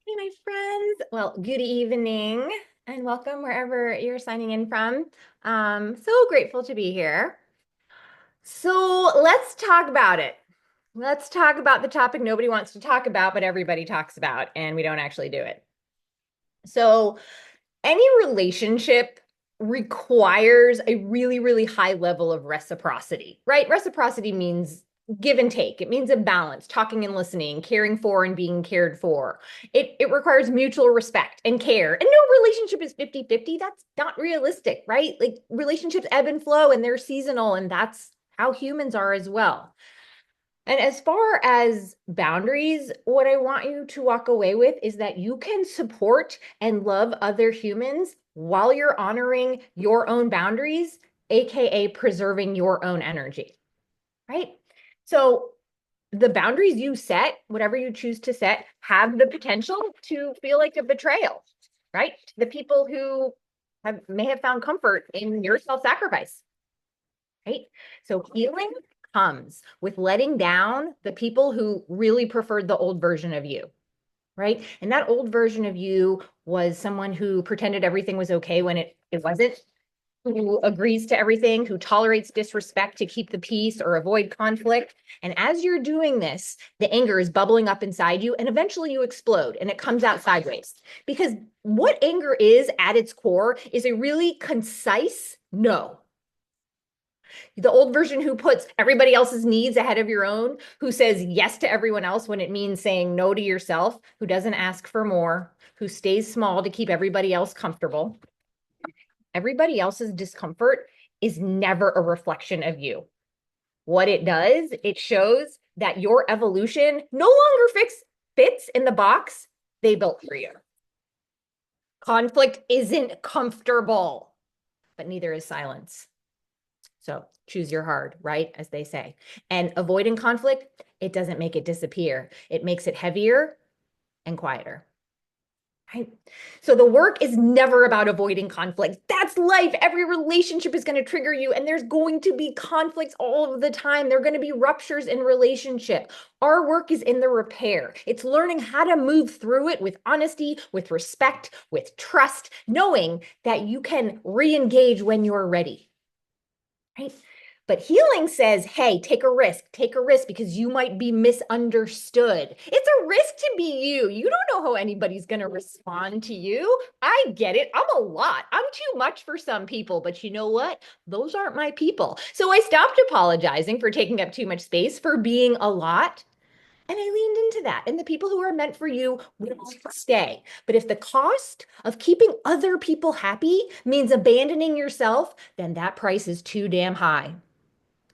Hey, my friends. Well, good evening and welcome wherever you're signing in from. So grateful to be here. So let's talk about it. Let's talk about the topic nobody wants to talk about, but everybody talks about, and we don't actually do it. So, any relationship requires a really, really high level of reciprocity, right? Reciprocity means give and take. It means a balance, talking and listening, caring for and being cared for. It requires mutual respect and care. And no relationship is 50-50. That's not realistic, right? Like relationships ebb and flow and they're seasonal, and that's how humans are as well. And as far as boundaries, what I want you to walk away with is that you can support and love other humans while you're honoring your own boundaries, AKA preserving your own energy, right? So the boundaries you set, whatever you choose to set, have the potential to feel like a betrayal, right? The people who may have found comfort in your self-sacrifice, right? So healing comes with letting down the people who really preferred the old version of you, right? And that old version of you was someone who pretended everything was okay when it wasn't, who agrees to everything, who tolerates disrespect to keep the peace or avoid conflict. And as you're doing this, the anger is bubbling up inside you, and eventually you explode and it comes out sideways. Because what anger is at its core is a really concise no. The old version who puts everybody else's needs ahead of your own, who says yes to everyone else when it means saying no to yourself, who doesn't ask for more, who stays small to keep everybody else comfortable. Everybody else's discomfort is never a reflection of you. What it does, it shows that your evolution no longer fits in the box they built for you. Conflict isn't comfortable, but neither is silence. So choose your hard, right? As they say. And avoiding conflict, it doesn't make it disappear. It makes it heavier and quieter. Right? So the work is never about avoiding conflict. That's life. Every relationship is going to trigger you, and there's going to be conflicts all of the time. There are going to be ruptures in relationship. Our work is in the repair. It's learning how to move through it with honesty, with respect, with trust, knowing that you can re-engage when you're ready. Right? But healing says, hey, take a risk because you might be misunderstood. It's a risk to be you. You don't know how anybody's going to respond to you. I get it. I'm a lot. I'm too much for some people, but you know what? Those aren't my people. So I stopped apologizing for taking up too much space, for being a lot. And I leaned into that. And the people who are meant for you will stay. But if the cost of keeping other people happy means abandoning yourself, then that price is too damn high.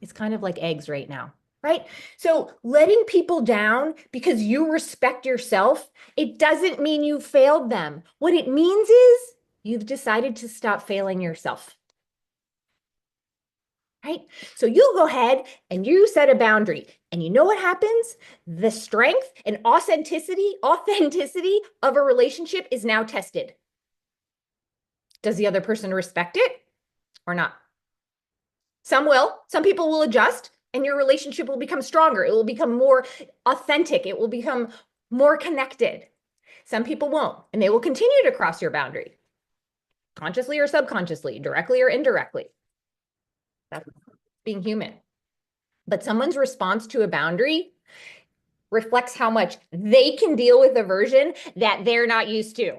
It's kind of like eggs right now, right? So letting people down because you respect yourself, it doesn't mean you failed them. What it means is you've decided to stop failing yourself. Right? So you go ahead and you set a boundary. And you know what happens? The strength and authenticity of a relationship is now tested. Does the other person respect it or not? Some will. Some people will adjust and your relationship will become stronger. It will become more authentic. It will become more connected. Some people won't, and they will continue to cross your boundary, consciously or subconsciously, directly or indirectly. That's being human. But someone's response to a boundary reflects how much they can deal with a version that they're not used to.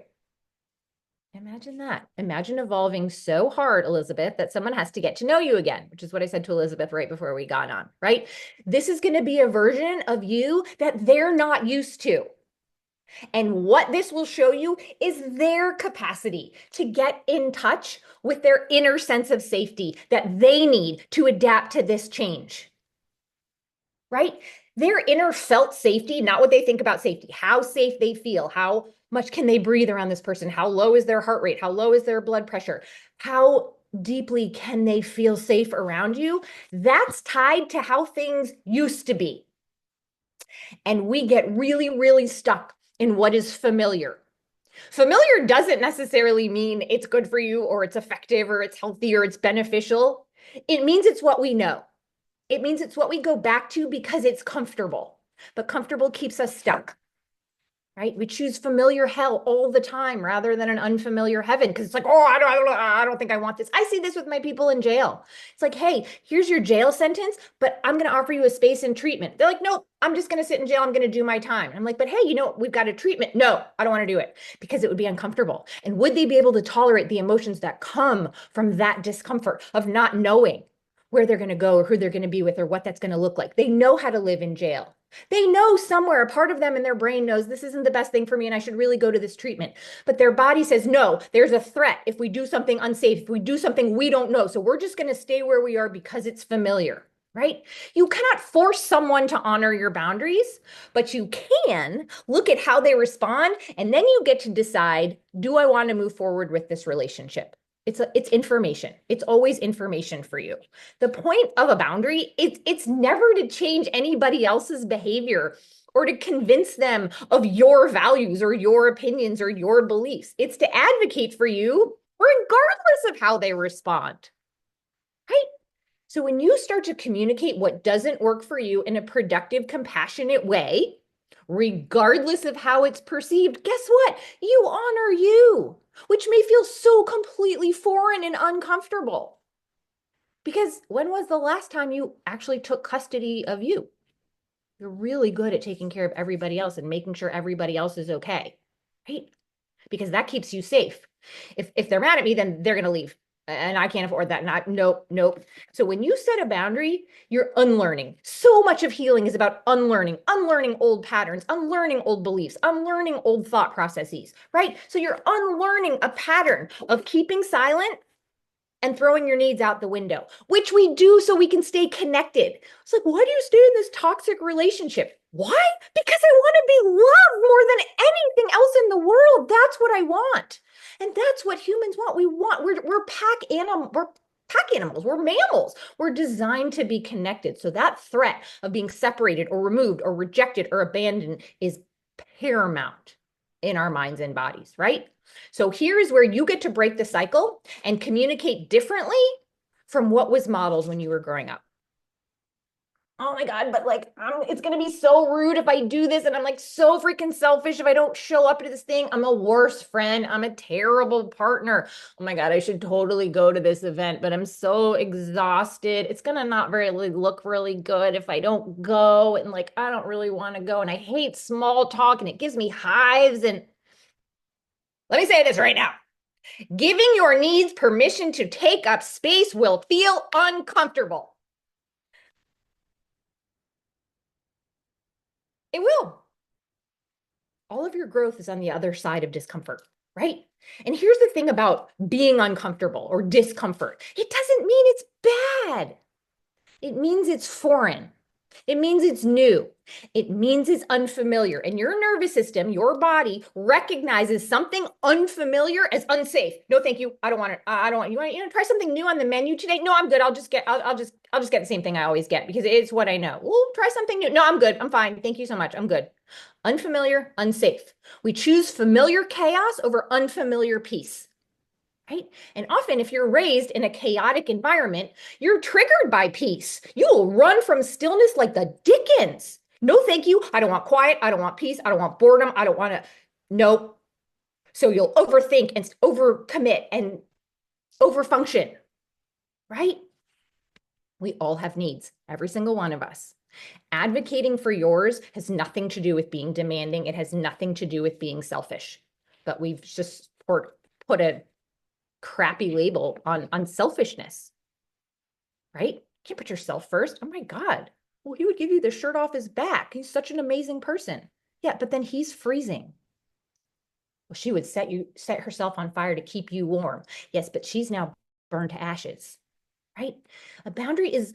Imagine that. Imagine evolving so hard, Elizabeth, that someone has to get to know you again, which is what I said to Elizabeth right before we got on, right? This is going to be a version of you that they're not used to. And what this will show you is their capacity to get in touch with their inner sense of safety that they need to adapt to this change, right? Their inner felt safety, not what they think about safety, how safe they feel, how much can they breathe around this person, how low is their heart rate, how low is their blood pressure, how deeply can they feel safe around you? That's tied to how things used to be. And we get really, really stuck in what is familiar. Familiar doesn't necessarily mean it's good for you or it's effective or it's healthy or it's beneficial. It means it's what we know. It means it's what we go back to because it's comfortable, but comfortable keeps us stuck, right? We choose familiar hell all the time rather than an unfamiliar heaven because it's like, oh, I don't think I want this. I see this with my people in jail. It's like, hey, here's your jail sentence, but I'm going to offer you a space in treatment. They're like, nope, I'm just going to sit in jail. I'm going to do my time. And I'm like, but hey, we've got a treatment. No, I don't want to do it because it would be uncomfortable. And would they be able to tolerate the emotions that come from that discomfort of not knowing where they're going to go or who they're going to be with or what that's going to look like? They know how to live in jail. They know somewhere, a part of them in their brain knows this isn't the best thing for me and I should really go to this treatment. But their body says, no, there's a threat if we do something unsafe, if we do something we don't know. So we're just going to stay where we are because it's familiar, right? You cannot force someone to honor your boundaries, but you can look at how they respond. And then you get to decide, do I want to move forward with this relationship? It's information. It's always information for you. The point of a boundary, it's never to change anybody else's behavior or to convince them of your values or your opinions or your beliefs. It's to advocate for you regardless of how they respond, right? So when you start to communicate what doesn't work for you in a productive, compassionate way, regardless of how it's perceived, guess what? You honor you, which may feel so completely foreign and uncomfortable. Because when was the last time you actually took custody of you? You're really good at taking care of everybody else and making sure everybody else is okay, right? Because that keeps you safe. If they're mad at me, then they're going to leave. And I can't afford that. Not, nope, nope. So when you set a boundary, you're unlearning. So much of healing is about unlearning old patterns, unlearning old beliefs, unlearning old thought processes, right? So you're unlearning a pattern of keeping silent and throwing your needs out the window, which we do so we can stay connected. It's like, why do you stay in this toxic relationship? Why? Because I want to be loved more than anything else in the world. That's what I want. And that's what humans want. We're pack animals. We're mammals. We're designed to be connected. So that threat of being separated or removed or rejected or abandoned is paramount in our minds and bodies, right? So here's where you get to break the cycle and communicate differently from what was modeled when you were growing up. Oh my God, but like, it's going to be so rude if I do this. And I'm like so freaking selfish if I don't show up to this thing. I'm a worse friend. I'm a terrible partner. Oh my God, I should totally go to this event, but I'm so exhausted. It's going to not really look really good if I don't go. And like, I don't really want to go. And I hate small talk and it gives me hives. And let me say this right now. Giving your needs permission to take up space will feel uncomfortable. It will. All of your growth is on the other side of discomfort, right? And here's the thing about being uncomfortable or discomfort. It doesn't mean it's bad. It means it's foreign. It means it's new. It means it's unfamiliar. And your nervous system, your body recognizes something unfamiliar as unsafe. No, thank you. I don't want it. I don't want you. Want to try something new on the menu today? No, I'm good. I'll just get the same thing I always get because it's what I know. Well, try something new. No, I'm good. I'm fine. Thank you so much. I'm good. Unfamiliar, unsafe. We choose familiar chaos over unfamiliar peace. Right? And often, if you're raised in a chaotic environment, you're triggered by peace. You will run from stillness like the Dickens. No, thank you. I don't want quiet. I don't want peace. I don't want boredom. I don't want to. Nope. So you'll overthink and overcommit and overfunction, right? We all have needs, every single one of us. Advocating for yours has nothing to do with being demanding. It has nothing to do with being selfish. But we've just put a crappy label on selfishness, right? You can't put yourself first. Oh my God. Well, he would give you the shirt off his back. He's such an amazing person. Yeah, but then he's freezing. Well, she would set herself on fire to keep you warm. Yes, but she's now burned to ashes, right? A boundary is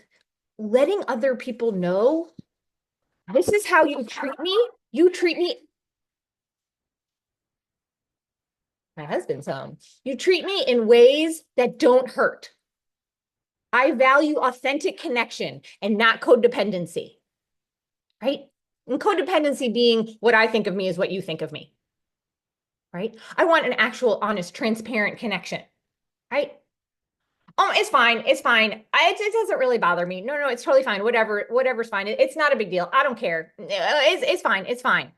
letting other people know this is how you treat me. You treat me. My husband's home. You treat me in ways that don't hurt. I value authentic connection and not codependency, right? And codependency being what I think of me is what you think of me, right? I want an actual, honest, transparent connection, right? Oh, it's fine. It's fine. It doesn't really bother me. No, it's totally fine. Whatever's fine. It's not a big deal. I don't care. It's fine. It's fine.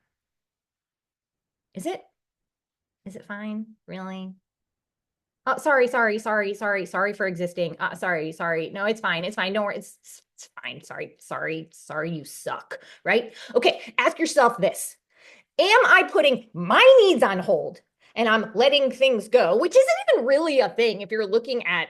Is it? Is it fine? Really? Oh, sorry for existing. Sorry. No, it's fine. It's fine. Don't worry. It's fine. Sorry, you suck. Right? Okay, ask yourself this. Am I putting my needs on hold and I'm letting things go, which isn't even really a thing if you're looking at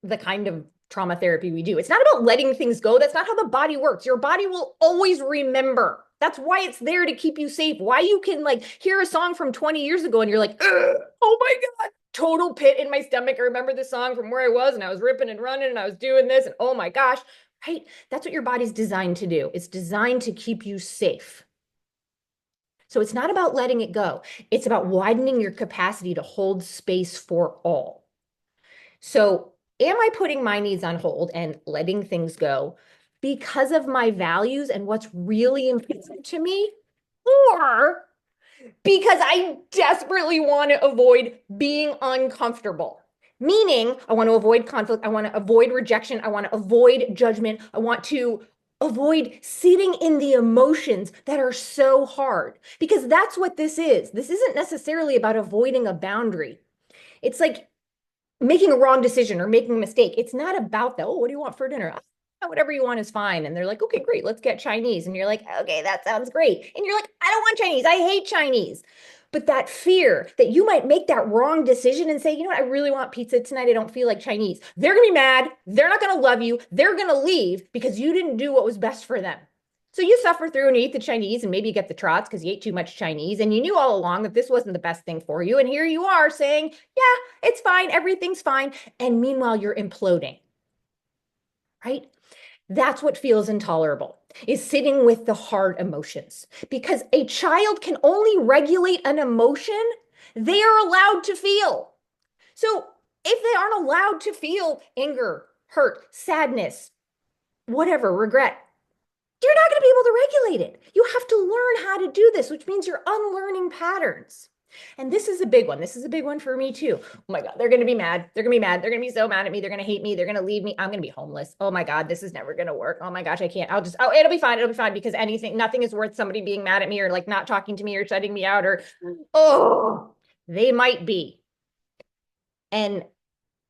the kind of trauma therapy we do. It's not about letting things go. That's not how the body works. Your body will always remember. That's why it's there to keep you safe. Why you can like hear a song from 20 years ago and you're like, oh my God, total pit in my stomach. I remember the song from where I was and I was ripping and running and I was doing this and oh my gosh, right? That's what your body's designed to do. It's designed to keep you safe. So it's not about letting it go. It's about widening your capacity to hold space for all. So am I putting my needs on hold and letting things go because of my values and what's really important to me? Or because I desperately want to avoid being uncomfortable? Meaning, I want to avoid conflict. I want to avoid rejection. I want to avoid judgment. I want to avoid sitting in the emotions that are so hard because that's what this is. This isn't necessarily about avoiding a boundary. It's like making a wrong decision or making a mistake. It's not about that. Oh, what do you want for dinner? Whatever you want is fine. And they're like, okay, great, let's get Chinese. And you're like, okay, that sounds great. And you're like, I don't want Chinese. I hate Chinese. But that fear that you might make that wrong decision and say, you know what, I really want pizza tonight. I don't feel like Chinese. They're going to be mad. They're not going to love you. They're going to leave because you didn't do what was best for them. So you suffer through and you eat the Chinese and maybe you get the trots because you ate too much Chinese and you knew all along that this wasn't the best thing for you. And here you are saying, yeah, it's fine. Everything's fine. And meanwhile, you're imploding, right? That's what feels intolerable, is sitting with the hard emotions because a child can only regulate an emotion they are allowed to feel. So if they aren't allowed to feel anger, hurt, sadness, whatever, regret, you're not going to be able to regulate it. You have to learn how to do this, which means you're unlearning patterns. And this is a big one. This is a big one for me too. Oh my God, they're going to be mad. They're going to be mad. They're going to be so mad at me. They're going to hate me. They're going to leave me. I'm going to be homeless. Oh my God, this is never going to work. Oh my gosh, I can't. It'll be fine. It'll be fine because nothing is worth somebody being mad at me or like not talking to me or shutting me out or, oh, they might be. And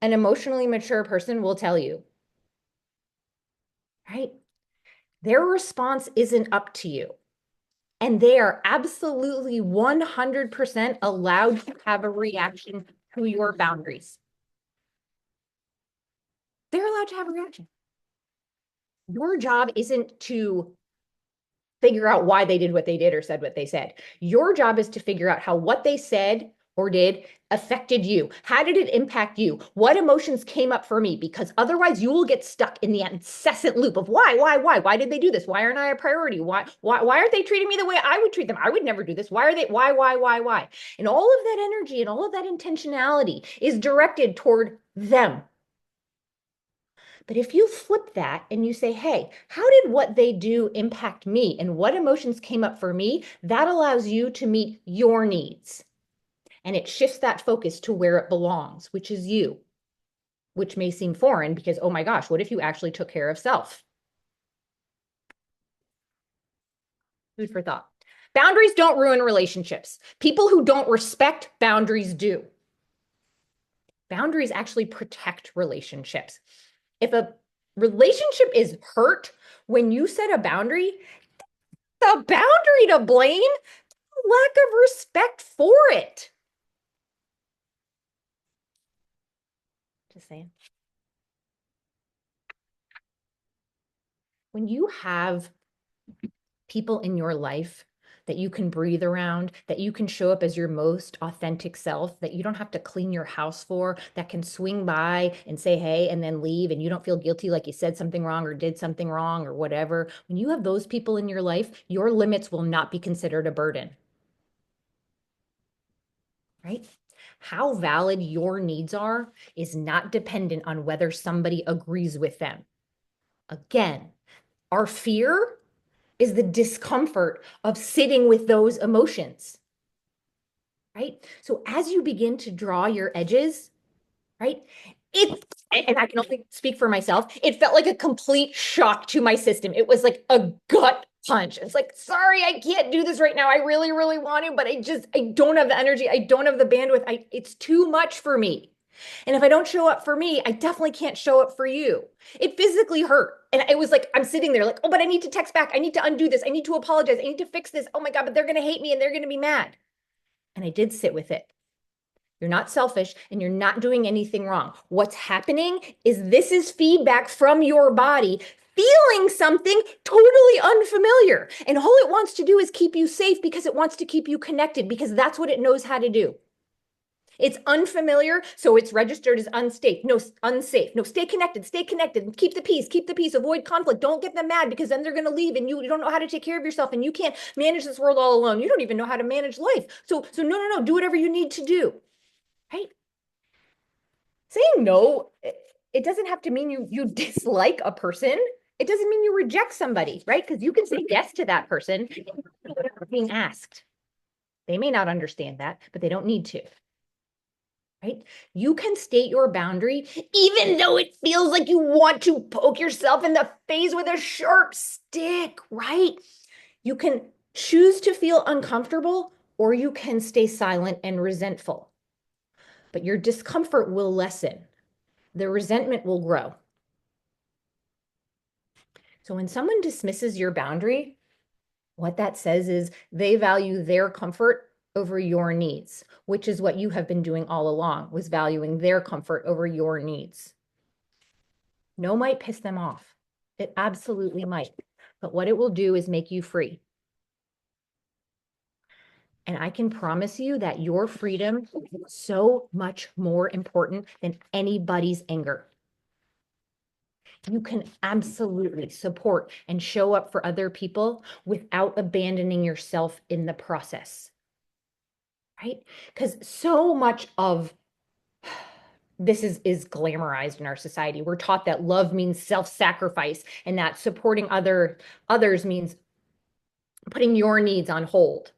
an emotionally mature person will tell you, right? Their response isn't up to you. And they are absolutely 100% allowed to have a reaction to your boundaries. They're allowed to have a reaction. Your job isn't to figure out why they did what they did or said what they said. Your job is to figure out how what they said or did affected you. How did it impact you? What emotions came up for me? Because otherwise you will get stuck in the incessant loop of why did they do this? Why aren't I a priority? Why aren't they treating me the way I would treat them? I would never do this. Why are they, why? And all of that energy and all of that intentionality is directed toward them. But if you flip that and you say, hey, how did what they do impact me and what emotions came up for me? That allows you to meet your needs. And it shifts that focus to where it belongs, which is you, which may seem foreign because, oh my gosh, what if you actually took care of self? Food for thought. Boundaries don't ruin relationships. People who don't respect boundaries do. Boundaries actually protect relationships. If a relationship is hurt when you set a boundary, the boundary to blame, lack of respect for it. Just saying. When you have people in your life that you can breathe around, that you can show up as your most authentic self, that you don't have to clean your house for, that can swing by and say, hey, and then leave, and you don't feel guilty like you said something wrong or did something wrong or whatever. When you have those people in your life, your limits will not be considered a burden, right? How valid your needs are is not dependent on whether somebody agrees with them. Again, our fear is the discomfort of sitting with those emotions, right? So as you begin to draw your edges, right? And I can only speak for myself, it felt like a complete shock to my system. It was like a gut punch. It's like, sorry, I can't do this right now. I really, really want to, but I don't have the energy. I don't have the bandwidth. It's too much for me. And if I don't show up for me, I definitely can't show up for you. It physically hurt. And it was like, I'm sitting there like, oh, but I need to text back. I need to undo this. I need to apologize. I need to fix this. Oh my God, but they're going to hate me and they're going to be mad. And I did sit with it. You're not selfish and you're not doing anything wrong. What's happening is this is feedback from your body feeling something totally unfamiliar. And all it wants to do is keep you safe because it wants to keep you connected because that's what it knows how to do. It's unfamiliar, so it's registered as unsafe. No, unsafe. No, stay connected, keep the peace, avoid conflict. Don't get them mad because then they're going to leave and you don't know how to take care of yourself and you can't manage this world all alone. You don't even know how to manage life. So no, do whatever you need to do. Right? Saying no, it doesn't have to mean you dislike a person. It doesn't mean you reject somebody, right? Because you can say yes to that person without being asked. They may not understand that, but they don't need to. Right? You can state your boundary even though it feels like you want to poke yourself in the face with a sharp stick, right? You can choose to feel uncomfortable or you can stay silent and resentful. But your discomfort will lessen. The resentment will grow. So when someone dismisses your boundary, what that says is they value their comfort over your needs, which is what you have been doing all along, was valuing their comfort over your needs. No might piss them off. It absolutely might. But what it will do is make you free. And I can promise you that your freedom is so much more important than anybody's anger. You can absolutely support and show up for other people without abandoning yourself in the process. Right? Because so much of this is glamorized in our society. We're taught that love means self-sacrifice and that supporting others means putting your needs on hold,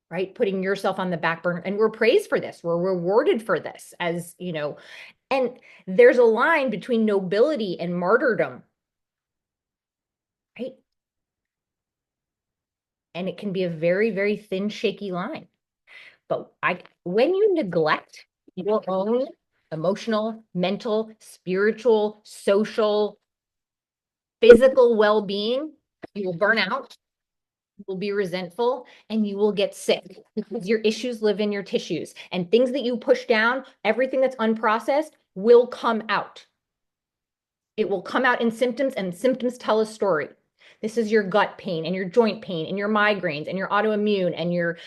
right? Putting yourself on the back burner. And we're praised for this. We're rewarded for this as, and there's a line between nobility and martyrdom, right? And it can be a very, very thin, shaky line. But when you neglect your own emotional, mental, spiritual, social, physical well-being, you will burn out, you will be resentful, and you will get sick because your issues live in your tissues. And things that you push down, everything that's unprocessed, will come out. It will come out in symptoms, and symptoms tell a story. This is your gut pain and your joint pain and your migraines and your autoimmune and your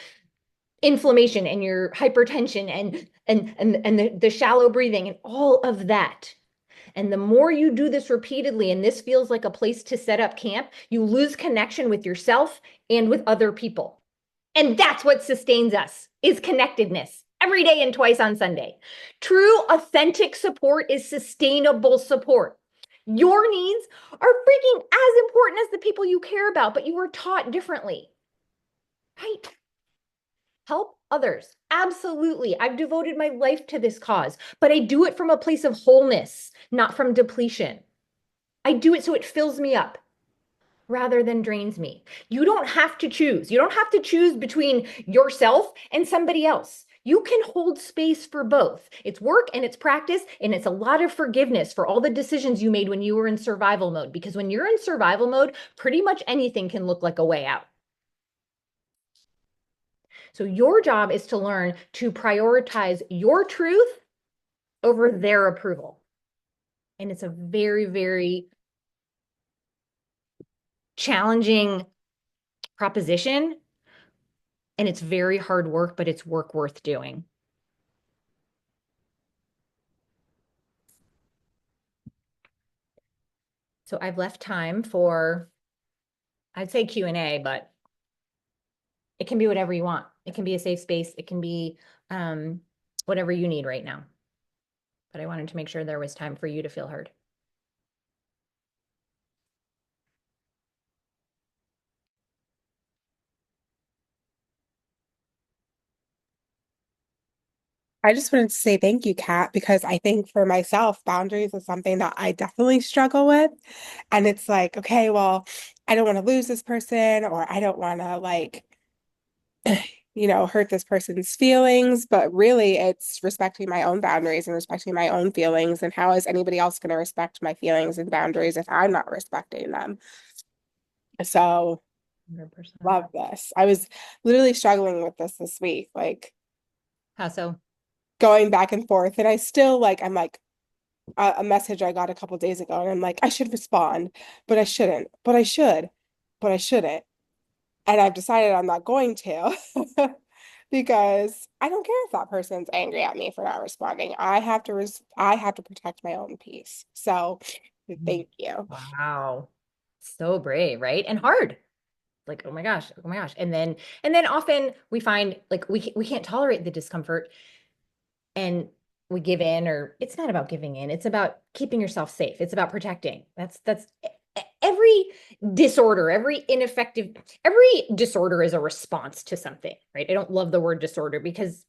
inflammation and your hypertension and the shallow breathing and all of that. And the more you do this repeatedly, and this feels like a place to set up camp, you lose connection with yourself and with other people. And that's what sustains us, is connectedness every day and twice on Sunday. True, authentic support is sustainable support. Your needs are freaking as important as the people you care about, but you were taught differently, right? Help others. Absolutely. I've devoted my life to this cause, but I do it from a place of wholeness, not from depletion. I do it so it fills me up rather than drains me. You don't have to choose. You don't have to choose between yourself and somebody else. You can hold space for both. It's work and it's practice, and it's a lot of forgiveness for all the decisions you made when you were in survival mode. Because when you're in survival mode, pretty much anything can look like a way out. So your job is to learn to prioritize your truth over their approval. And it's a very, very challenging proposition. And it's very hard work, but it's work worth doing. So I've left time for, I'd say Q&A, but it can be whatever you want. It can be a safe space. It can be whatever you need right now. But I wanted to make sure there was time for you to feel heard. I just wanted to say thank you, Kat, because I think for myself, boundaries is something that I definitely struggle with. And it's like, okay, well, I don't want to lose this person, or I don't want to like, hurt this person's feelings. But really, it's respecting my own boundaries and respecting my own feelings. And how is anybody else going to respect my feelings and boundaries if I'm not respecting them? So, 100%. love this. I was literally struggling with this week, like How so? going back and forth. And I still like, I'm like, a message I got a couple days ago, and I'm like, I should respond, but I shouldn't, but I should, but I shouldn't. And I've decided I'm not going to because I don't care if that person's angry at me for not responding. I have to protect my own peace. So thank you. Wow. So brave, right? And hard. Like, oh my gosh. And then often we find like we can't tolerate the discomfort and we give in, or it's not about giving in. It's about keeping yourself safe. It's about protecting. That's every disorder, every disorder is a response to something, right? I don't love the word disorder because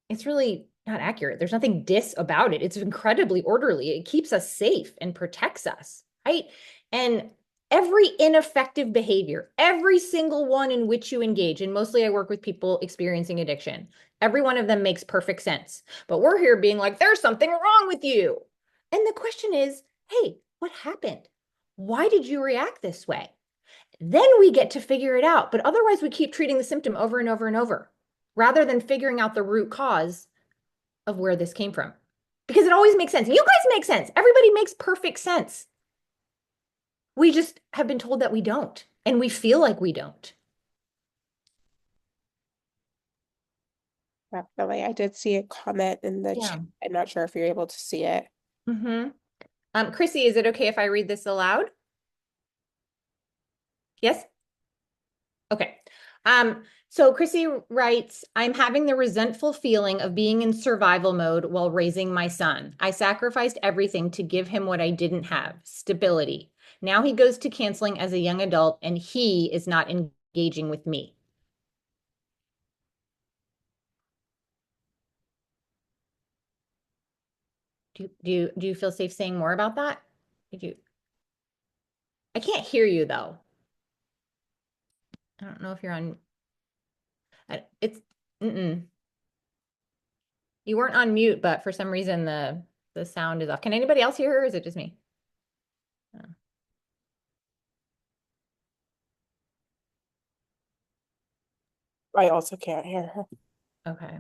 it's really not accurate. There's nothing dis about it. It's incredibly orderly. It keeps us safe and protects us, right? And every ineffective behavior, every single one in which you engage, and mostly I work with people experiencing addiction, every one of them makes perfect sense. But we're here being like, there's something wrong with you. And the question is, hey, what happened? Why did you react this way? Then we get to figure it out. But otherwise, we keep treating the symptom over and over and over rather than figuring out the root cause of where this came from. Because it always makes sense. You guys make sense. Everybody makes perfect sense. We just have been told that we don't, and we feel like we don't. Definitely. I did see a comment in the chat. Yeah. I'm not sure if you're able to see it. Mm-hmm. Chrissy, is it okay if I read this aloud? Yes? Okay. So Chrissy writes, I'm having the resentful feeling of being in survival mode while raising my son. I sacrificed everything to give him what I didn't have, stability. Now he goes to counseling as a young adult and he is not engaging with me. Do you feel safe saying more about that? Did you I can't hear you though. I don't know if you're on it's mm-mm. You weren't on mute, but for some reason the sound is off. Can anybody else hear her or is it just me? Oh, I also can't hear her. okay.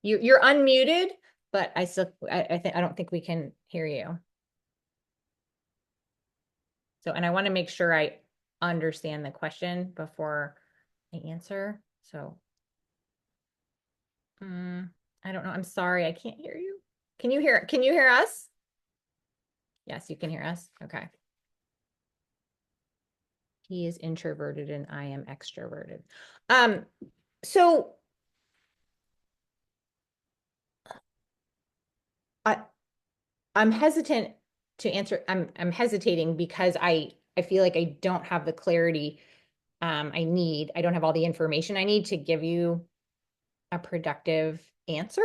You're unmuted, but I think I don't think we can hear you. So, and I want to make sure I understand the question before I answer. So, I don't know. I'm sorry, I can't hear you. Can you hear us? Yes, you can hear us. Okay. He is introverted and I am extroverted. Um, so I I'm hesitant to answer. I'm hesitating because I feel like I don't have the clarity I need. I don't have all the information I need to give you a productive answer.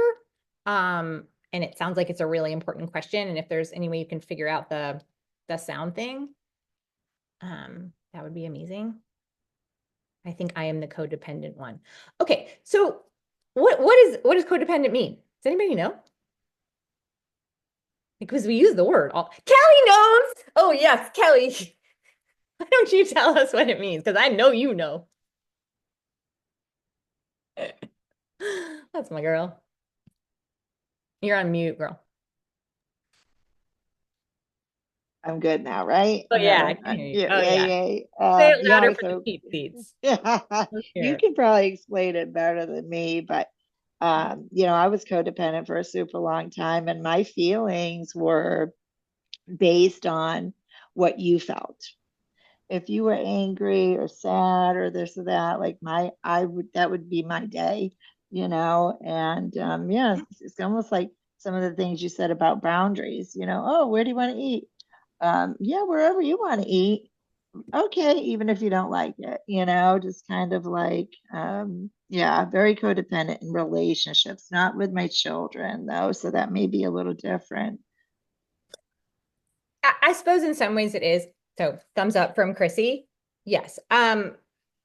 And it sounds like it's a really important question. And if there's any way you can figure out the sound thing, that would be amazing. I think I am the codependent one. Okay, so what does codependent mean? Does anybody know? Because we use the word all. Kelly knows. Oh yes, Kelly. Why don't you tell us what it means? Because I know you know. That's my girl. You're on mute, girl. I'm good now, right? Oh yeah, I No, can hear you. yeah, Oh yeah, yeah. yeah. Say it Yeah, louder for the so cheap seats. yeah, Let's hear you it. can probably explain it better than me, but I was codependent for a super long time, and my feelings were based on what you felt. If you were angry or sad or this or that, like I would that would be my day, and yeah, it's almost like some of the things you said about boundaries, oh, where do you want to eat? Yeah, wherever you want to eat. okay, even if you don't like it, just kind of like, yeah, very codependent in relationships, not with my children though. So that may be a little different. I suppose in some ways it is. So thumbs up from Chrissy. Yes.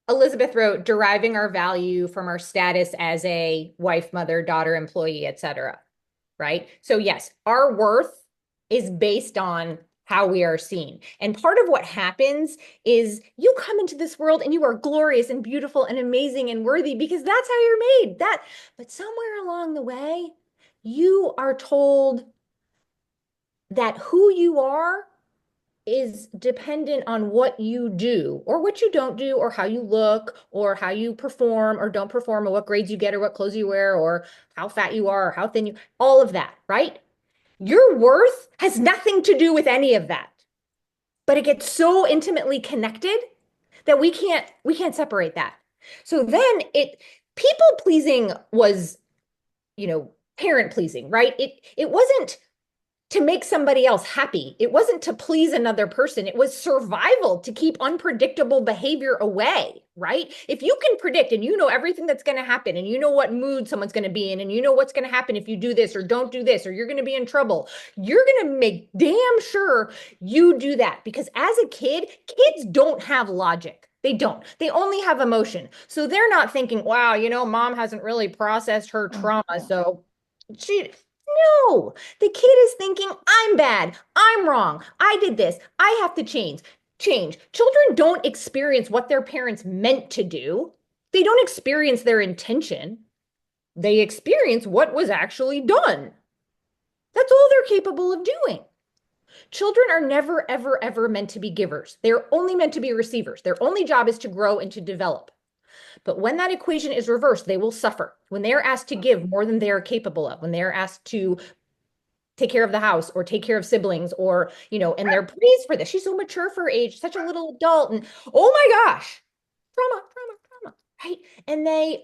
Elizabeth wrote, deriving our value from our status as a wife, mother, daughter, employee, etc. Right? So yes, our worth is based on how we are seen. And part of what happens is you come into this world and you are glorious and beautiful and amazing and worthy because that's how you're made. But somewhere along the way, you are told that who you are is dependent on what you do or what you don't do or how you look or how you perform or don't perform or what grades you get or what clothes you wear or how fat you are or how thin you, all of that, right? Your worth has nothing to do with any of that, but it gets so intimately connected that we can't separate that. So then people pleasing was, you know, parent pleasing, right? It wasn't to make somebody else happy. It wasn't to please another person. It was survival to keep unpredictable behavior away, right? If you can predict and you know everything that's going to happen and you know what mood someone's going to be in and you know what's going to happen if you do this or don't do this or you're going to be in trouble, you're going to make damn sure you do that because as a kid, kids don't have logic. They don't. They only have emotion. So they're not thinking, wow, mom hasn't really processed her Oh, trauma. yeah. So she, no, the kid is thinking, I'm bad. I'm wrong. I did this. I have to change. Change. Children don't experience what their parents meant to do. They don't experience their intention. They experience what was actually done. That's all they're capable of doing. Children are never, ever, ever meant to be givers. They're only meant to be receivers. Their only job is to grow and to develop. But when that equation is reversed, they will suffer. When they are asked to give more than they are capable of, when they are asked to take care of the house or take care of siblings or, and they're praised for this. She's so mature for her age, such a little adult. And oh my gosh, trauma, trauma, trauma. Right.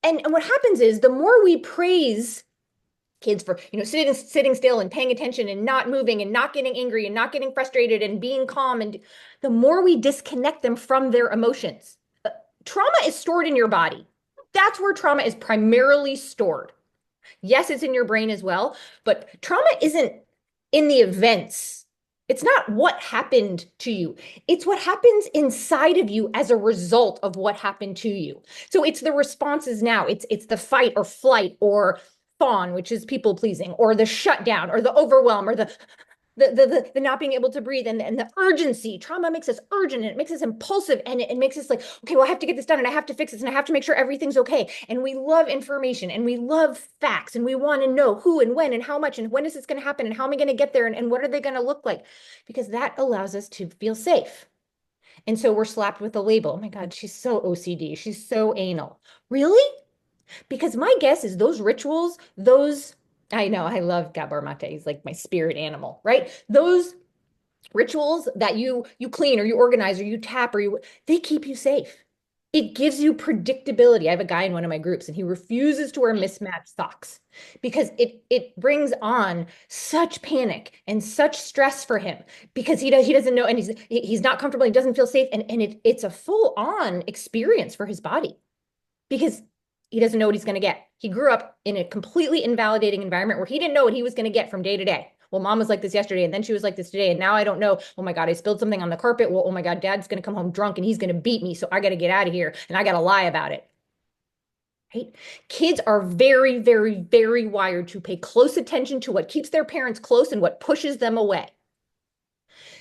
And what happens is the more we praise kids for, sitting still and paying attention and not moving and not getting angry and not getting frustrated and being calm, and the more we disconnect them from their emotions. Trauma is stored in your body. That's where trauma is primarily stored. Yes, it's in your brain as well, but trauma isn't in the events. It's not what happened to you. It's what happens inside of you as a result of what happened to you. So it's the responses now. It's the fight or flight or fawn, which is people pleasing, or the shutdown or the overwhelm or the not being able to breathe and the urgency. Trauma makes us urgent and it makes us impulsive and it makes us like, okay, well, I have to get this done and I have to fix this and I have to make sure everything's okay. And we love information and we love facts and we want to know who and when and how much and when is this going to happen and how am I going to get there and what are they going to look like? Because that allows us to feel safe. And so we're slapped with a label. Oh my God, she's so OCD. She's so anal. Really? Because my guess is those rituals, I know, I love Gabor Mate. He's like my spirit animal, right? Those rituals that you clean or you organize or you tap they keep you safe. It gives you predictability. I have a guy in one of my groups and he refuses to wear mismatched socks because it brings on such panic and such stress for him because he doesn't know and he's not comfortable, he doesn't feel safe and it's a full on experience for his body because he doesn't know what he's going to get. He grew up in a completely invalidating environment where he didn't know what he was going to get from day to day. Well, mom was like this yesterday, and then she was like this today, and now I don't know. Oh my God, I spilled something on the carpet. Well, oh my God, dad's going to come home drunk and he's going to beat me. So I got to get out of here and I got to lie about it. Right? Kids are very, very, very wired to pay close attention to what keeps their parents close and what pushes them away.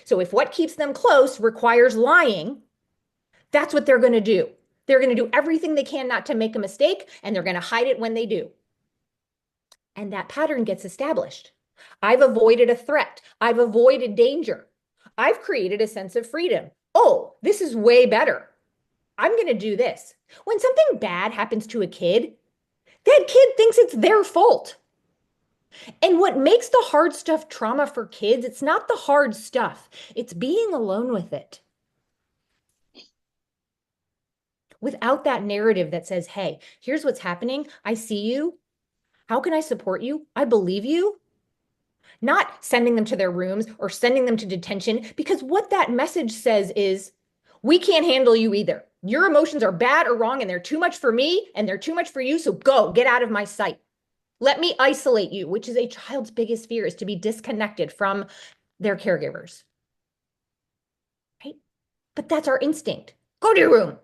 So if what keeps them close requires lying, that's what they're going to do. They're going to do everything they can not to make a mistake, and they're going to hide it when they do. And that pattern gets established. I've avoided a threat. I've avoided danger. I've created a sense of freedom. Oh, this is way better. I'm going to do this. When something bad happens to a kid, that kid thinks it's their fault. And what makes the hard stuff trauma for kids, it's not the hard stuff, it's being alone with it. Without that narrative that says, hey, here's what's happening. I see you. How can I support you? I believe you. not sending them to their rooms or sending them to detention, because what that message says is, we can't handle you either. Your emotions are bad or wrong, and they're too much for me, and they're too much for you, so go, get out of my sight. Let me isolate you, which is a child's biggest fear, is to be disconnected from their caregivers. Right? But that's our instinct. Go to your room.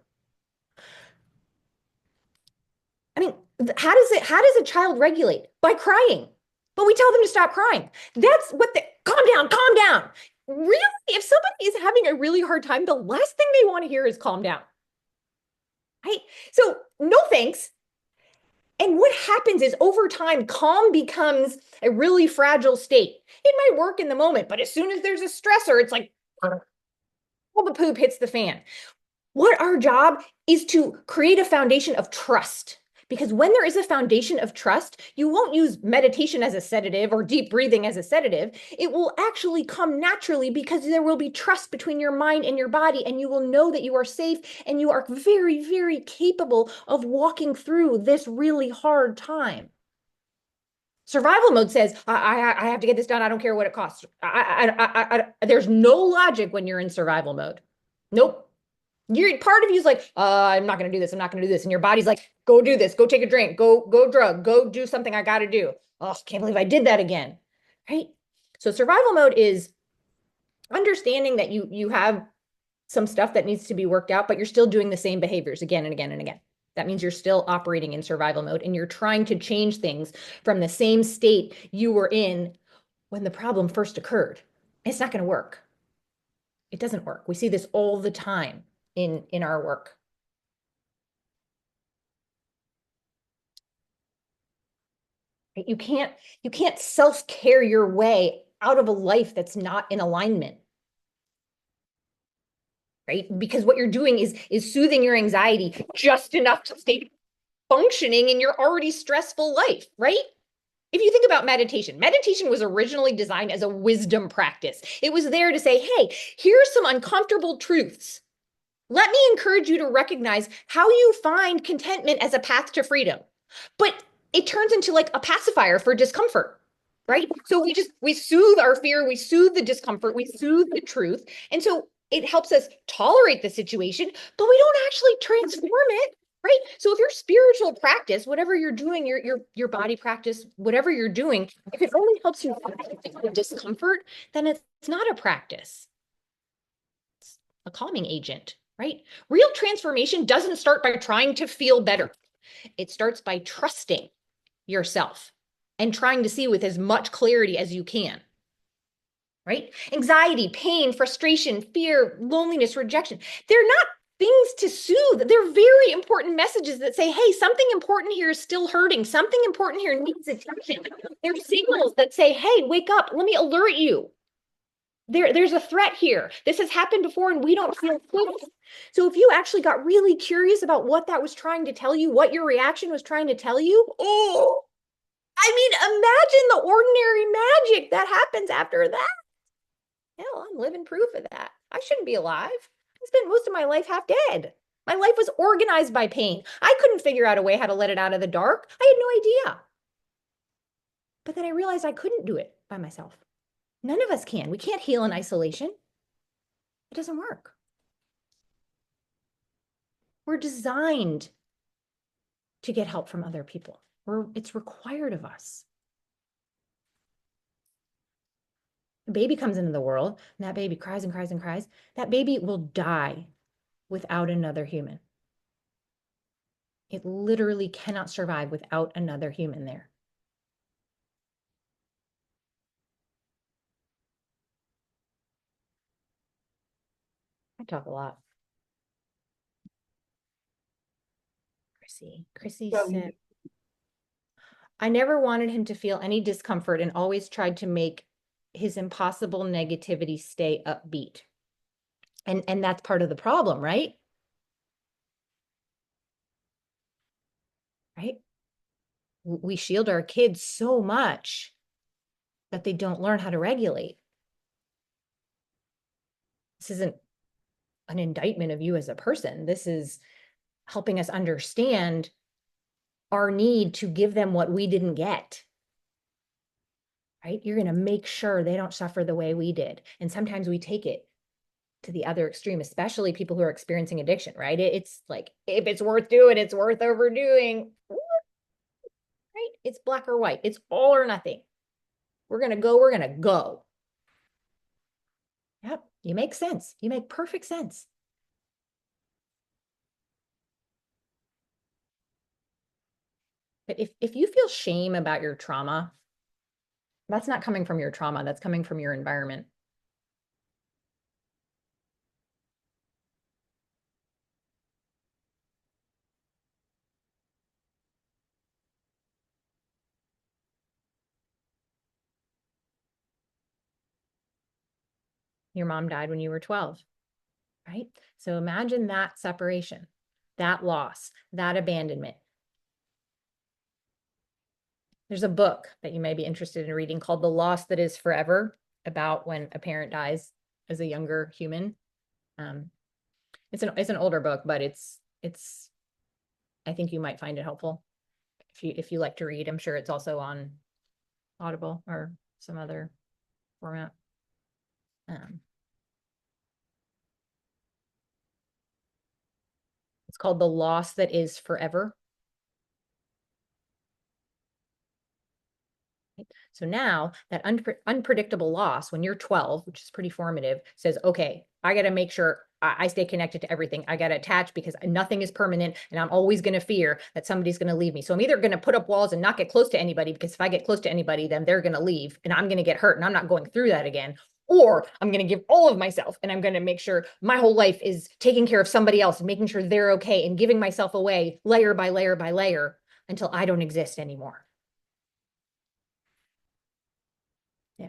I mean, how does a child regulate? By crying. But we tell them to stop crying. That's what calm down, calm down. Really, if somebody is having a really hard time, the last thing they want to hear is calm down. Right? So, no thanks. And what happens is over time, calm becomes a really fragile state. It might work in the moment, but as soon as there's a stressor, it's like all the poop hits the fan. What our job is to create a foundation of trust. Because when there is a foundation of trust, you won't use meditation as a sedative or deep breathing as a sedative. It will actually come naturally because there will be trust between your mind and your body, and you will know that you are safe and you are very, very capable of walking through this really hard time. Survival mode says, I have to get this done. I don't care what it costs. There's no logic when you're in survival mode. Nope. Part of you is like, I'm not going to do this. I'm not going to do this. And your body's like, go do this. Go take a drink. Go drug. Go do something I got to do. Oh, can't believe I did that again. Right? So survival mode is understanding that you have some stuff that needs to be worked out, but you're still doing the same behaviors again and again and again. That means you're still operating in survival mode and you're trying to change things from the same state you were in when the problem first occurred. It's not going to work. It doesn't work. We see this all the time in our work. You can't self-care your way out of a life that's not in alignment. Right? Because what you're doing is soothing your anxiety just enough to stay functioning in your already stressful life, right? If you think about meditation, meditation was originally designed as a wisdom practice. It was there to say, hey, here's some uncomfortable truths. Let me encourage you to recognize how you find contentment as a path to freedom. But it turns into like a pacifier for discomfort, right? So we soothe our fear, we soothe the discomfort, we soothe the truth. And so it helps us tolerate the situation, but we don't actually transform it, right? So if your spiritual practice, whatever you're doing, your body practice, whatever you're doing, if it only helps you the discomfort, then it's not a practice. It's a calming agent, right? Real transformation doesn't start by trying to feel better. It starts by trusting yourself and trying to see with as much clarity as you can. Right? Anxiety, pain, frustration, fear, loneliness, rejection. They're not things to soothe. They're very important messages that say, hey, something important here is still hurting. Something important here needs attention. They're signals that say, hey, wake up. Let me alert you. There's a threat here. This has happened before and we don't feel safe. So if you actually got really curious about what that was trying to tell you, what your reaction was trying to tell you, oh, I mean, imagine the ordinary magic that happens after that. Hell, I'm living proof of that. I shouldn't be alive. I spent most of my life half dead. My life was organized by pain. I couldn't figure out a way how to let it out of the dark. I had no idea. But then I realized I couldn't do it by myself. None of us can. We can't heal in isolation. It doesn't work. We're designed to get help from other people. It's required of us. A baby comes into the world and that baby cries and cries and cries. That baby will die without another human. It literally cannot survive without another human there. I talk a lot. Chrissy said, I never wanted him to feel any discomfort and always tried to make his impossible negativity stay upbeat. And that's part of the problem, right? Right? We shield our kids so much that they don't learn how to regulate. This isn't an indictment of you as a person. This is helping us understand our need to give them what we didn't get. right? You're going to make sure they don't suffer the way we did. And sometimes we take it to the other extreme, especially people who are experiencing addiction, right? It's like, if it's worth doing, it's worth overdoing, right? It's black or white. It's all or nothing. We're going to go, we're going to go. Yep. You make sense. You make perfect sense. But if you feel shame about your trauma, that's not coming from your trauma. That's coming from your environment. Your mom died when you were 12, right? So imagine that separation, that loss, that abandonment. There's a book that you may be interested in reading called The Loss That Is Forever, about when a parent dies as a younger human. Um, it's an older book, but it's I think you might find it helpful if you like to read. I'm sure it's also on Audible or some other format. Um, it's called The Loss That Is Forever. So now that unpredictable loss when you're 12, which is pretty formative, says, okay, I got to make sure I stay connected to everything. I got to attach because nothing is permanent and I'm always going to fear that somebody's going to leave me. So I'm either going to put up walls and not get close to anybody because if I get close to anybody, then they're going to leave and I'm going to get hurt and I'm not going through that again. Or I'm going to give all of myself and I'm going to make sure my whole life is taking care of somebody else and making sure they're okay and giving myself away layer by layer by layer until I don't exist anymore. Yeah.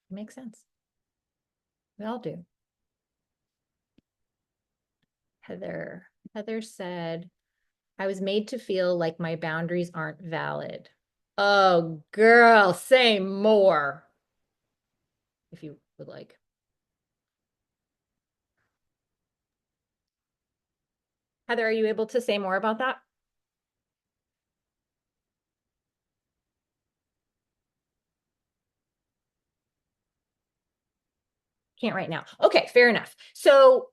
Makes sense. We all do. Heather said, I was made to feel like my boundaries aren't valid. Oh, girl, say more if you would like. Heather, are you able to say more about that? Can't right now. Okay, fair enough. So,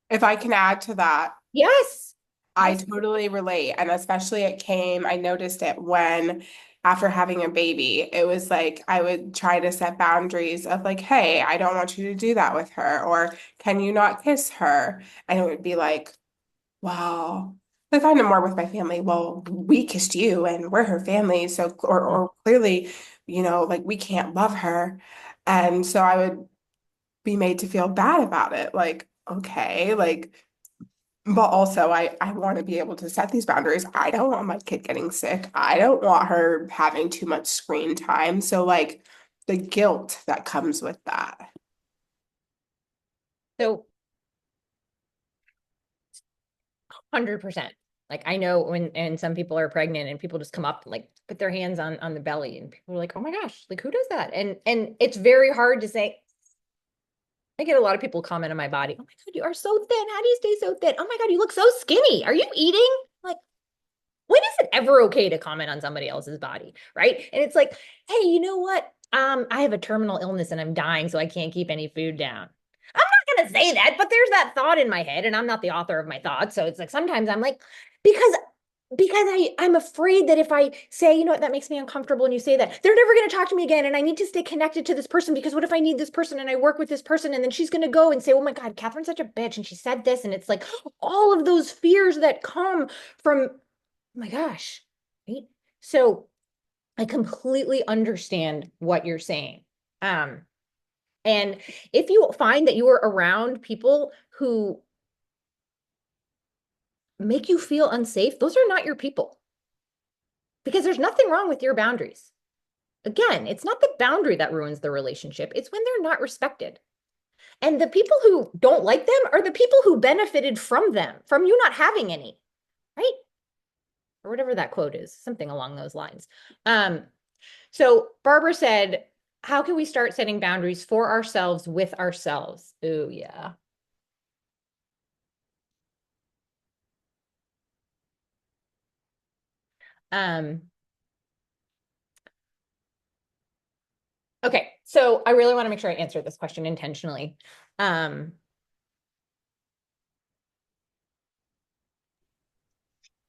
If I can add to that, yes. I Yes. totally relate. And especially I noticed it when, after having a baby, it was like I would try to set boundaries of like, hey, I don't want you to do that with her, or can you not kiss her? And it would be like, wow. I find it more with my family. Well, we kissed you and we're her family. So, or clearly, like we can't love her. And so I would be made to feel bad about it. Like, okay, like, but also I want to be able to set these boundaries. I don't want my kid getting sick. I don't want her having too much screen time. So like the guilt that comes with that. So 100%. Like I know when and some people are pregnant and people just come up and like put their hands on the belly and people are like, "Oh my gosh, like who does that?" And it's very hard to say. I get a lot of people comment on my body. Oh my God, you are so thin. How do you stay so thin? Oh my God, you look so skinny. Are you eating? Like, when is it ever okay to comment on somebody else's body? Right. And it's like, hey, you know what? I have a terminal illness and I'm dying, so I can't keep any food down. I'm not gonna say that, but there's that thought in my head, and I'm not the author of my thoughts. So it's like sometimes I'm like, because I'm afraid that if I say, you know what, that makes me uncomfortable, and you say that, they're never going to talk to me again, and I need to stay connected to this person because what if I need this person and I work with this person and then she's going to go and say, oh my God, Kathryn's such a bitch and she said this, and it's like all of those fears that come from, oh my gosh, right? So I completely understand what you're saying. Um, and if you find that you are around people who make you feel unsafe, those are not your people because there's nothing wrong with your boundaries. Again, it's not the boundary that ruins the relationship, it's when they're not respected. And the people who don't like them are the people who benefited from them, from you not having any, right? Or whatever that quote is, something along those lines. So Barbara said, how can we start setting boundaries for ourselves with ourselves? Oh, yeah. Um, Okay, so I really want to make sure I answer this question intentionally. Um,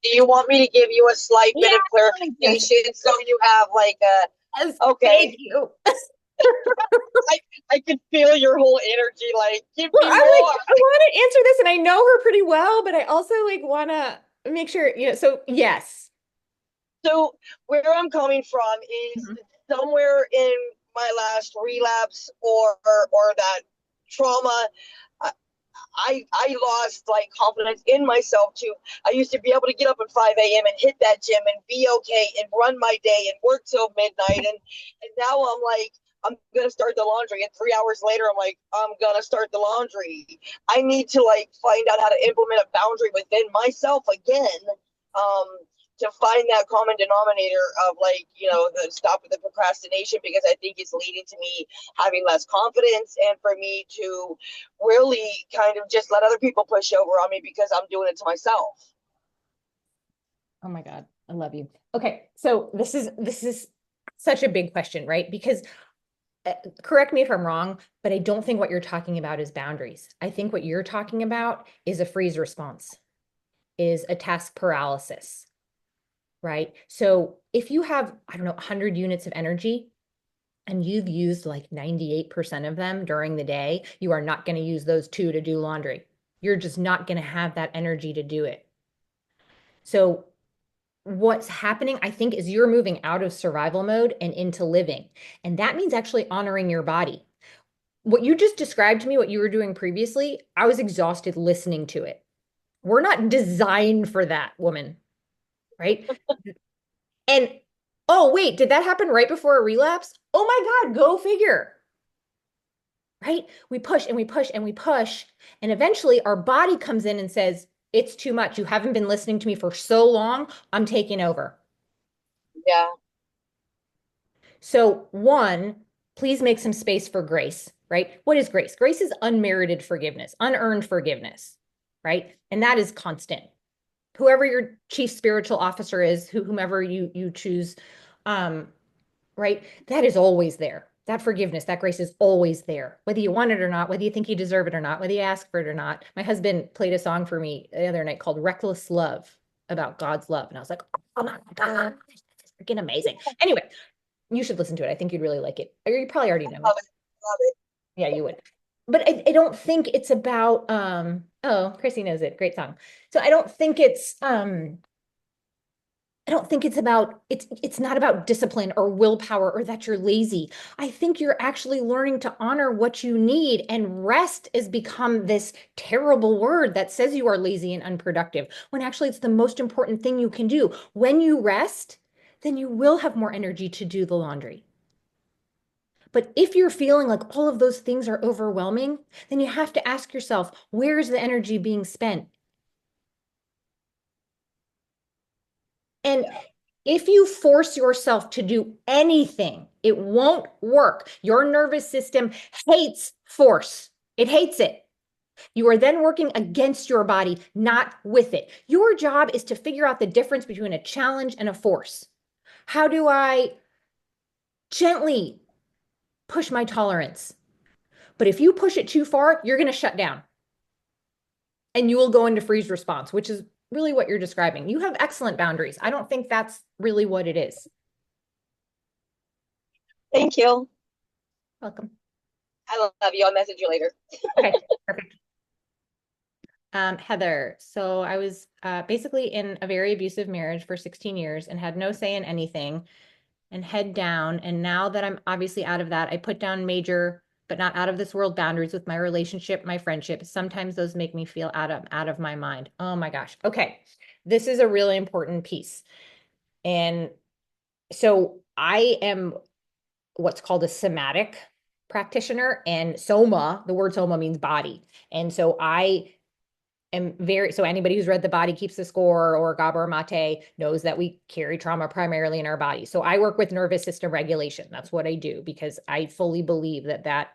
Do you want me to give you a slight bit of yes, clarification so you have like yes, a, thank okay, you. I, I can feel your whole energy, like, give Well, me I'm like, more. I want to answer this, and I know her pretty well, but I also like want to make sure, so yes. So where I'm coming from is Mhm. somewhere in my last relapse or that trauma. I lost like confidence in myself too. I used to be able to get up at 5 a.m. and hit that gym and be okay and run my day and work till midnight. And now I'm like, I'm gonna start the laundry. And 3 hours later, I'm like, I'm gonna start the laundry. I need to like find out how to implement a boundary within myself again. Um, to find that common denominator of like, the stop with the procrastination, because I think it's leading to me having less confidence, and for me to really kind of just let other people push over on me because I'm doing it to myself. Oh my God, I love you. Okay, so this is such a big question, right? Because correct me if I'm wrong, but I don't think what you're talking about is boundaries. I think what you're talking about is a freeze response, is a task paralysis, right? So if you have, I don't know, 100 units of energy and you've used like 98% of them during the day, you are not going to use those two to do laundry. You're just not going to have that energy to do it. So what's happening, I think, is you're moving out of survival mode and into living. And that means actually honoring your body. What you just described to me, what you were doing previously, I was exhausted listening to it. We're not designed for that, woman, right? And oh, wait, did that happen right before a relapse? Oh my God, go figure, right? We push and we push and we push. And eventually our body comes in and says, it's too much. You haven't been listening to me for so long. I'm taking over. Yeah. So, one, please make some space for grace, right? What is grace? Grace is unmerited forgiveness, unearned forgiveness, right? And that is constant. Whoever your chief spiritual officer is, whomever you choose, um, right? That is always there. That forgiveness, that grace is always there, whether you want it or not, whether you think you deserve it or not, whether you ask for it or not. My husband played a song for me the other night called Reckless Love, about God's love. And I was like, oh my God, this is freaking amazing. Anyway, you should listen to it. I think you'd really like it. Or you probably already know Love it. it. Love it. Yeah, you would. But I don't think it's about oh, Chrissy knows it. Great song. So I don't think it's not about discipline or willpower or that you're lazy. I think you're actually learning to honor what you need, and rest has become this terrible word that says you are lazy and unproductive, when actually it's the most important thing you can do. When you rest, then you will have more energy to do the laundry. But if you're feeling like all of those things are overwhelming, then you have to ask yourself, where's the energy being spent? And Yeah. if you force yourself to do anything, it won't work. Your nervous system hates force. It hates it. You are then working against your body, not with it. Your job is to figure out the difference between a challenge and a force. How do I gently push my tolerance? But if you push it too far, you're going to shut down and you will go into freeze response, which is really what you're describing. You have excellent boundaries. I don't think that's really what it is. Thank you. Welcome. I love you. I'll message you later. Okay, perfect. Heather, so I was basically in a very abusive marriage for 16 years and had no say in anything and head down. And now that I'm obviously out of that, I put down major, but not out of this world boundaries with my relationship, my friendship. Sometimes those make me feel out of my mind. Oh my gosh. Okay. This is a really important piece. And so I am what's called a somatic practitioner, and soma, the word soma means body. And so I am so anybody who's read The Body Keeps the Score or Gabor Mate knows that we carry trauma primarily in our body. So I work with nervous system regulation. That's what I do, because I fully believe that that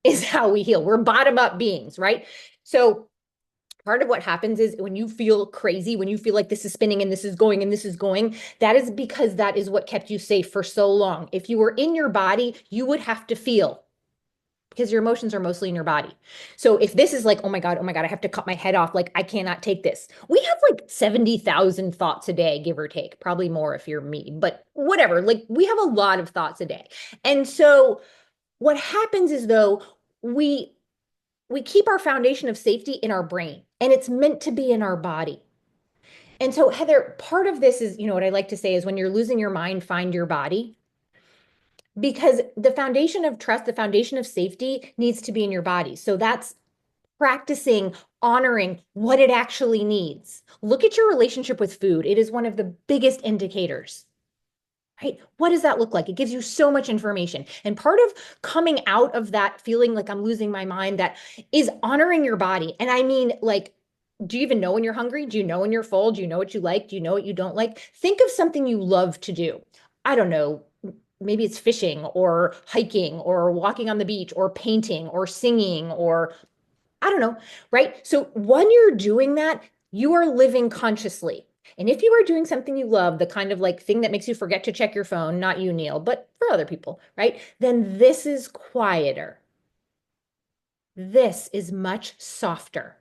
is how we heal. We're bottom up beings, right? So part of what happens is when you feel crazy, when you feel like this is spinning and this is going and this is going, that is because that is what kept you safe for so long. If you were in your body, you would have to feel, because your emotions are mostly in your body. So if this is like, oh my God, I have to cut my head off, like I cannot take this. We have like 70,000 thoughts a day, give or take, probably more if you're me, but whatever. Like we have a lot of thoughts a day. And so what happens is though, we keep our foundation of safety in our brain, and it's meant to be in our body. And so, Heather, part of this is, what I like to say is when you're losing your mind, find your body. Because the foundation of trust, the foundation of safety needs to be in your body. So that's practicing honoring what it actually needs. Look at your relationship with food. It is one of the biggest indicators. Right? What does that look like? It gives you so much information. And part of coming out of that feeling like I'm losing my mind, that is honoring your body. And I mean, like, do you even know when you're hungry? Do you know when you're full? Do you know what you like? Do you know what you don't like? Think of something you love to do. I don't know. Maybe it's fishing or hiking or walking on the beach or painting or singing or I don't know, right? So when you're doing that, you are living consciously. And if you are doing something you love, the kind of like thing that makes you forget to check your phone, not you, Neil, but for other people, right? Then this is quieter. This is much softer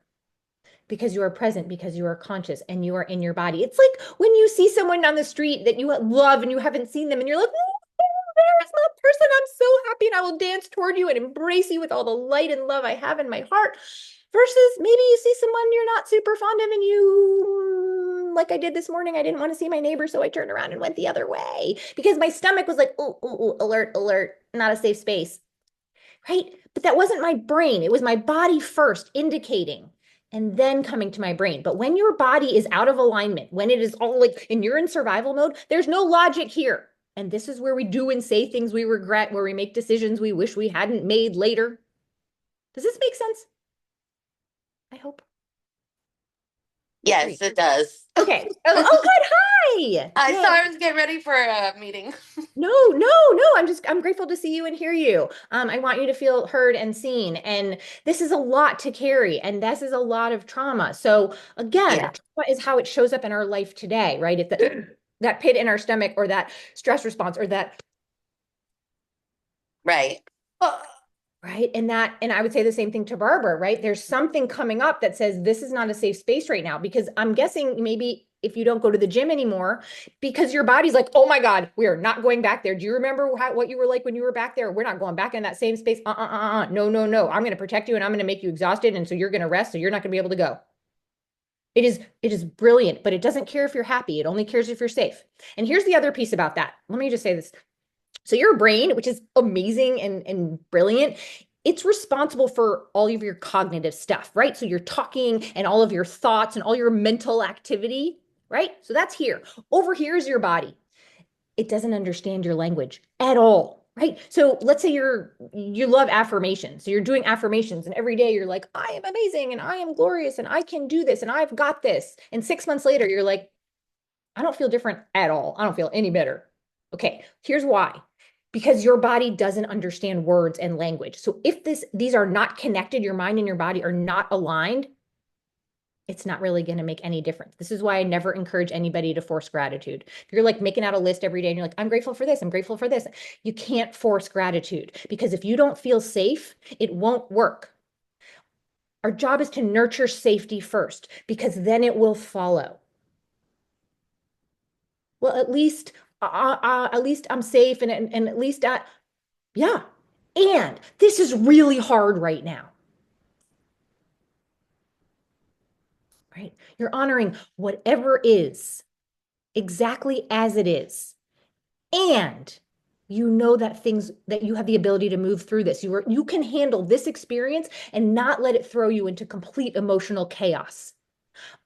because you are present, because you are conscious, and you are in your body. It's like when you see someone on the street that you love and you haven't seen them, and you're like, oh, there's that person. I'm so happy, and I will dance toward you and embrace you with all the light and love I have in my heart. Versus maybe you see someone you're not super fond of, and you, like I did this morning, I didn't want to see my neighbor, so I turned around and went the other way because my stomach was like, oh, oh, oh, alert, alert, not a safe space, right? But that wasn't my brain. It was my body first indicating and then coming to my brain. But when your body is out of alignment, when it is all like, and you're in survival mode, there's no logic here. And this is where we do and say things we regret, where we make decisions we wish we hadn't made later. Does this make sense? I hope. Yes, it does. Okay. Oh, good. Hi. I Yay. saw I was getting ready for a meeting. No, no, no. I'm grateful to see you and hear you. I want you to feel heard and seen. And this is a lot to carry, and this is a lot of trauma. So again, Yeah. trauma is how it shows up in our life today, right? It's that pit in our stomach or that stress response or that Right. right. And I would say the same thing to Barbara, right? There's something coming up that says this is not a safe space right now, because I'm guessing maybe if you don't go to the gym anymore, because your body's like, oh my God, we are not going back there. Do you remember what you were like when you were back there? We're not going back in that same space. No, no, no. I'm going to protect you and I'm going to make you exhausted. And so you're going to rest. So you're not going to be able to go. It is brilliant, but it doesn't care if you're happy. It only cares if you're safe. And here's the other piece about that. Let me just say this. So your brain, which is amazing and brilliant, it's responsible for all of your cognitive stuff, right? So you're talking and all of your thoughts and all your mental activity, right? So that's here. Over here is your body. It doesn't understand your language at all, right? So let's say you love affirmations. So you're doing affirmations and every day you're like, I am amazing and I am glorious and I can do this and I've got this. And 6 months later, you're like, I don't feel different at all. I don't feel any better. Okay, here's why. Because your body doesn't understand words and language. So if these are not connected, your mind and your body are not aligned, it's not really going to make any difference. This is why I never encourage anybody to force gratitude. If you're like making out a list every day and you're like, I'm grateful for this, I'm grateful for this. You can't force gratitude, because if you don't feel safe, it won't work. Our job is to nurture safety first, because then it will follow. Well, at least I'm safe, and at least yeah. And this is really hard right now. Right? You're honoring whatever is exactly as it is. And you know that you have the ability to move through this. You can handle this experience and not let it throw you into complete emotional chaos.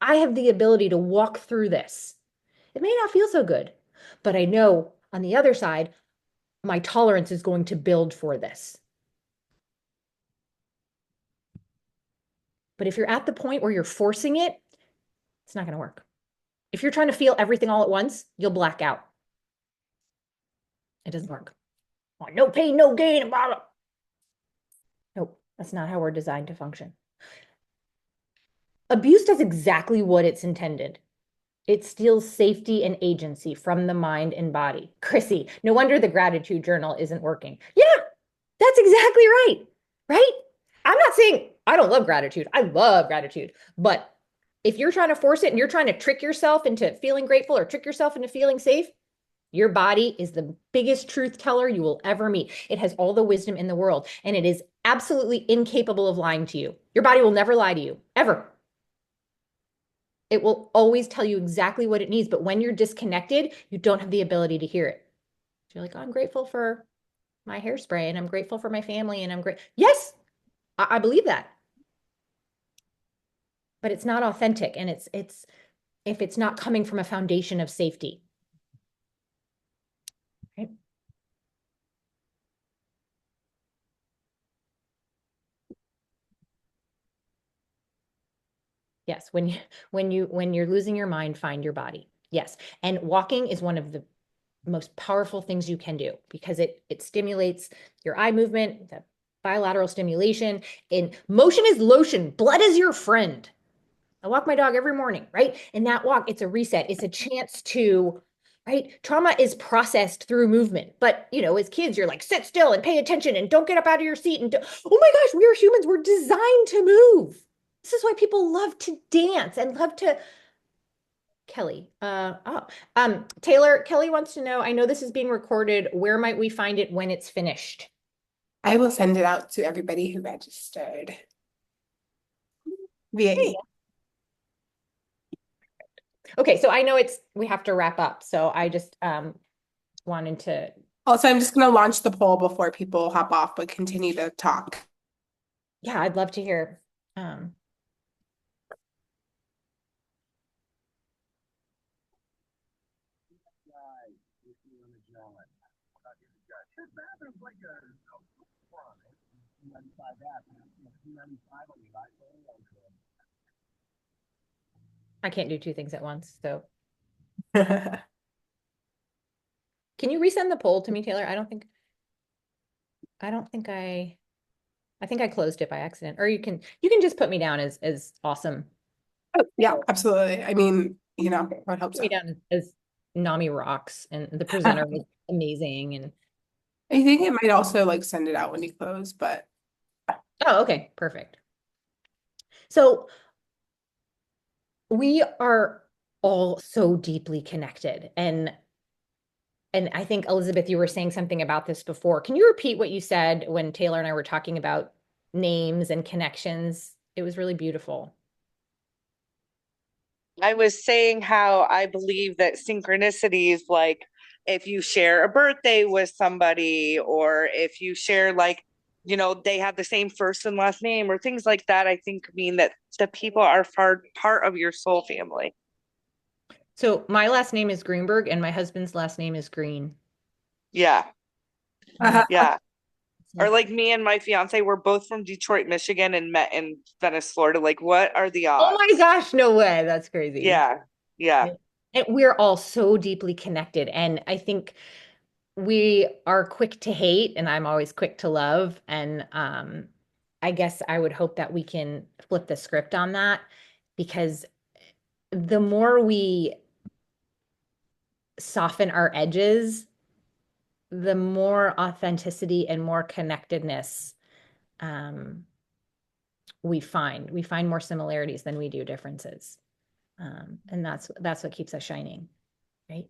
I have the ability to walk through this. It may not feel so good, but I know on the other side, my tolerance is going to build for this. But if you're at the point where you're forcing it, it's not going to work. If you're trying to feel everything all at once, you'll black out. It doesn't work. Oh, no pain, no gain. Nope, that's not how we're designed to function. Abuse does exactly what it's intended. It steals safety and agency from the mind and body. Chrissy, no wonder the gratitude journal isn't working. Yeah, that's exactly right. Right? I'm not saying I don't love gratitude. I love gratitude. But if you're trying to force it and you're trying to trick yourself into feeling grateful or trick yourself into feeling safe, your body is the biggest truth teller you will ever meet. It has all the wisdom in the world, and it is absolutely incapable of lying to you. Your body will never lie to you, ever. It will always tell you exactly what it needs. But when you're disconnected, you don't have the ability to hear it. So you're like, oh, I'm grateful for my hairspray and I'm grateful for my family and I'm great. Yes, I believe that. But it's not authentic, and it's if it's not coming from a foundation of safety. Right? Yes, when you're losing your mind, find your body. Yes. And walking is one of the most powerful things you can do because it stimulates your eye movement, the bilateral stimulation. And motion is lotion. Blood is your friend. I walk my dog every morning, right? And that walk, it's a reset. It's a chance to, right? Trauma is processed through movement. But, as kids, you're like, sit still and pay attention and don't get up out of your seat. And oh my gosh, we are humans. We're designed to move. This is why people love to dance and love to. Kelly, Taylor, Kelly wants to know, I know this is being recorded. Where might we find it when it's finished? I will send it out to everybody who registered via email. Okay, so I know we have to wrap up. So I just wanted to. Also, I'm just going to launch the poll before people hop off, but continue to talk. Yeah, I'd love to hear. I can't do two things at once. So can you resend the poll to me, Taylor? I think I closed it by accident. Or you can just put me down as awesome. Yeah, absolutely. I mean, I would hope Put so. me down as Nami rocks and the presenter was amazing. And I think it might also like send it out when you close, but oh, okay, perfect. So we are all so deeply connected. And I think, Elizabeth, you were saying something about this before. Can you repeat what you said when Taylor and I were talking about names and connections? It was really beautiful. I was saying how I believe that synchronicities, like if you share a birthday with somebody, or if you share they have the same first and last name or things like that, I think mean that the people are part of your soul family. So my last name is Greenberg and my husband's last name is Green. Yeah. uh, Yeah. Or like me and my fiance, we're both from Detroit, Michigan, and met in Venice, Florida. Like, what are the Oh odds? my gosh, no way. That's crazy. Yeah. Yeah. And we're all so deeply connected. And I think we are quick to hate, and I'm always quick to love. And I guess I would hope that we can flip the script on that because the more we soften our edges, the more authenticity and more connectedness um, we find. We find more similarities than we do differences. And that's what keeps us shining, right?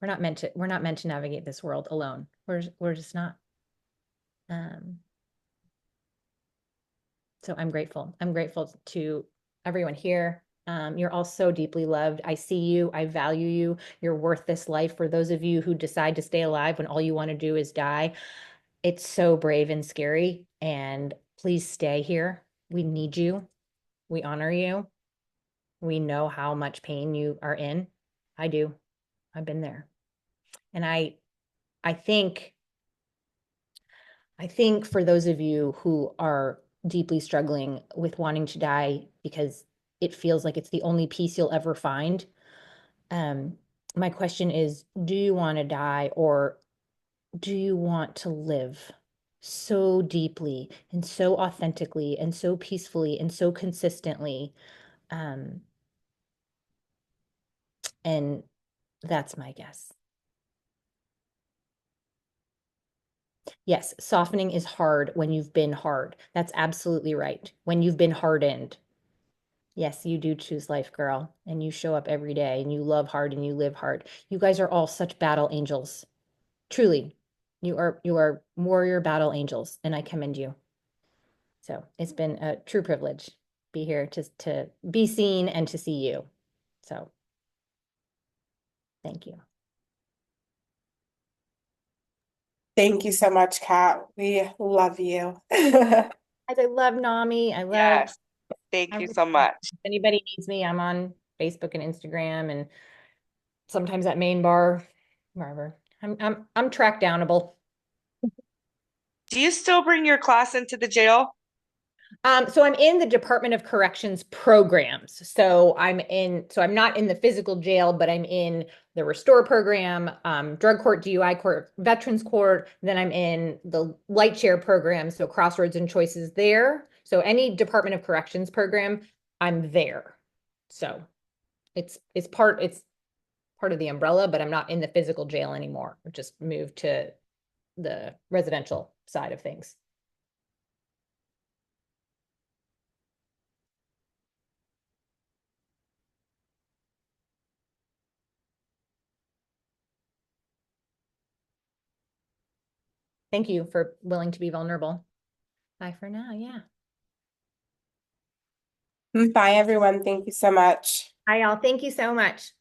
We're not meant to navigate this world alone. We're just not. So I'm grateful. I'm grateful to everyone here. You're all so deeply loved. I see you. I value you. You're worth this life. For those of you who decide to stay alive when all you want to do is die, it's so brave and scary. And please stay here. We need you. We honor you. We know how much pain you are in. I do. I've been there. And I think for those of you who are deeply struggling with wanting to die because it feels like it's the only peace you'll ever find, my question is, do you want to die or do you want to live? so deeply and so authentically and so peacefully and so consistently. Um, and that's my guess. Yes, softening is hard when you've been hard. That's absolutely right. When you've been hardened. Yes, you do choose life, girl, and you show up every day and you love hard and you live hard. You guys are all such battle angels. Truly. You are warrior battle angels, and I commend you. So it's been a true privilege be here to be seen and to see you. So thank you. Thank you so much, Kat. We love you. I love NAMI. I love Yes. Thank you so everything. much. If anybody needs me, I'm on Facebook and Instagram and sometimes at Main Bar, wherever. I'm track downable. Do you still bring your class into the jail? So I'm in the Department of Corrections programs. So I'm not in the physical jail, but I'm in the Restore program, drug court, DUI court, veterans court. Then I'm in the light chair program. So Crossroads and Choices there. So any Department of Corrections program, I'm there. So it's part of the umbrella, but I'm not in the physical jail anymore. I've just moved to the residential side of things. Thank you for willing to be vulnerable. Bye for now. Yeah. Bye, everyone. Thank you so much. Hi, y'all. Thank you so much.